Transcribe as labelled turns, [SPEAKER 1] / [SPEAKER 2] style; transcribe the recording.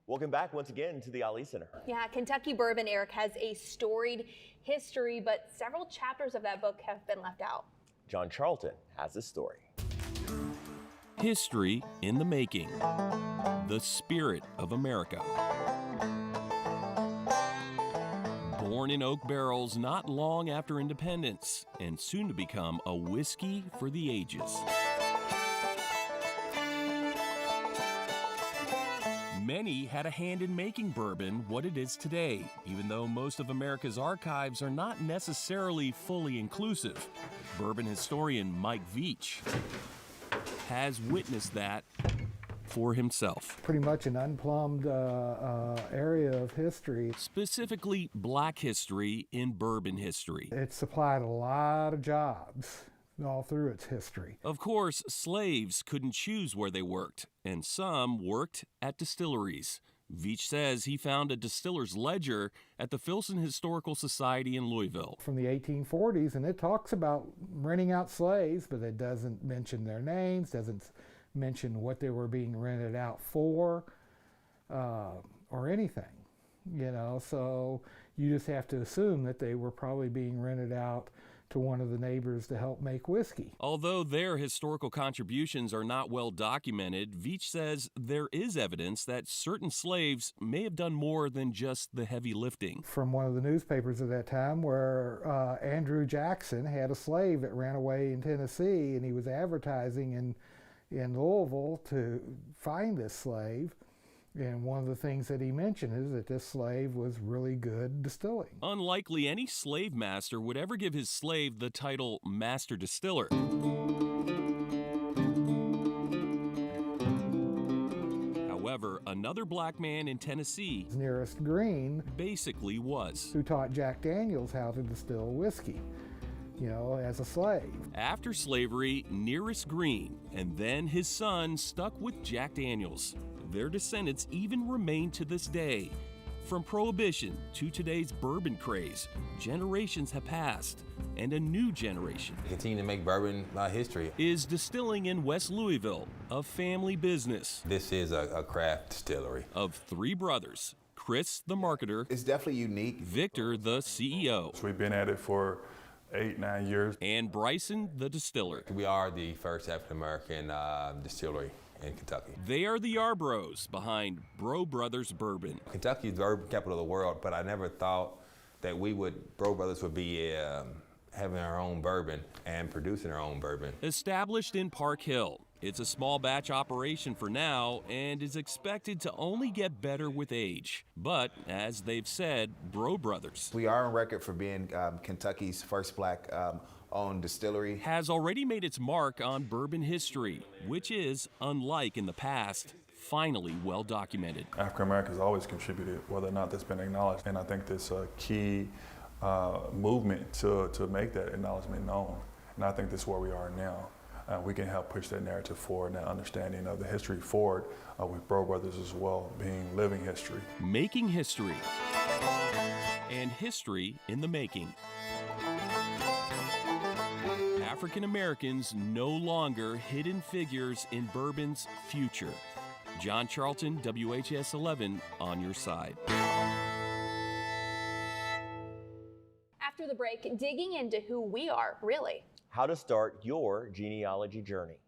[SPEAKER 1] Welcome back once again to the Ali Center.
[SPEAKER 2] Yeah, Kentucky Bourbon, Eric, has a storied history, but several chapters of that book have been left out.
[SPEAKER 1] John Charlton has the story.
[SPEAKER 3] History in the making. The spirit of America. Born in oak barrels not long after independence, and soon to become a whiskey for the ages. Many had a hand in making bourbon what it is today, even though most of America's archives are not necessarily fully inclusive. Bourbon historian Mike Veach has witnessed that for himself.
[SPEAKER 4] Pretty much an unplumbed area of history.
[SPEAKER 3] Specifically, black history in bourbon history.
[SPEAKER 4] It supplied a lot of jobs all through its history.
[SPEAKER 3] Of course, slaves couldn't choose where they worked, and some worked at distilleries. Veach says he found a distiller's ledger at the Filson Historical Society in Louisville.
[SPEAKER 4] From the 1840s, and it talks about renting out slaves, but it doesn't mention their names, doesn't mention what they were being rented out for, or anything. So you just have to assume that they were probably being rented out to one of the neighbors to help make whiskey.
[SPEAKER 3] Although their historical contributions are not well documented, Veach says there is evidence that certain slaves may have done more than just the heavy lifting.
[SPEAKER 4] From one of the newspapers at that time, where Andrew Jackson had a slave that ran away in Tennessee, and he was advertising in Louisville to find this slave. And one of the things that he mentioned is that this slave was really good distilling.
[SPEAKER 3] Unlikely any slave master would ever give his slave the title master distiller. However, another black man in Tennessee,
[SPEAKER 4] Nearest Green,
[SPEAKER 3] basically was.
[SPEAKER 4] Who taught Jack Daniels how to distill whiskey, as a slave.
[SPEAKER 3] After slavery, Nearest Green and then his son stuck with Jack Daniels. Their descendants even remain to this day. From Prohibition to today's bourbon craze, generations have passed, and a new generation
[SPEAKER 5] continue to make bourbon history.
[SPEAKER 3] Is distilling in West Louisville, a family business.
[SPEAKER 5] This is a craft distillery.
[SPEAKER 3] Of three brothers, Chris, the marketer.
[SPEAKER 6] It's definitely unique.
[SPEAKER 3] Victor, the CEO.
[SPEAKER 7] So we've been at it for 8-9 years.
[SPEAKER 3] And Bryson, the distiller.
[SPEAKER 5] We are the first African-American distillery in Kentucky.
[SPEAKER 3] They are the Arbros behind Bro Brothers Bourbon.
[SPEAKER 5] Kentucky is the bourbon capital of the world, but I never thought that Bro Brothers would be having our own bourbon and producing our own bourbon.
[SPEAKER 3] Established in Park Hill, it's a small batch operation for now and is expected to only get better with age. But as they've said, Bro Brothers.
[SPEAKER 6] We are on record for being Kentucky's first black owned distillery.
[SPEAKER 3] Has already made its mark on bourbon history, which is, unlike in the past, finally well documented.
[SPEAKER 7] African Americans always contributed, whether or not that's been acknowledged. And I think this key movement to make that acknowledgement known. And I think this is where we are now. We can help push that narrative forward and that understanding of the history forward with Bro Brothers as well, being living history.
[SPEAKER 3] Making history. And history in the making. African Americans no longer hidden figures in bourbon's future. John Charlton, WHS 11, on your side.
[SPEAKER 2] After the break, digging into who we are, really.
[SPEAKER 1] How to start your genealogy journey.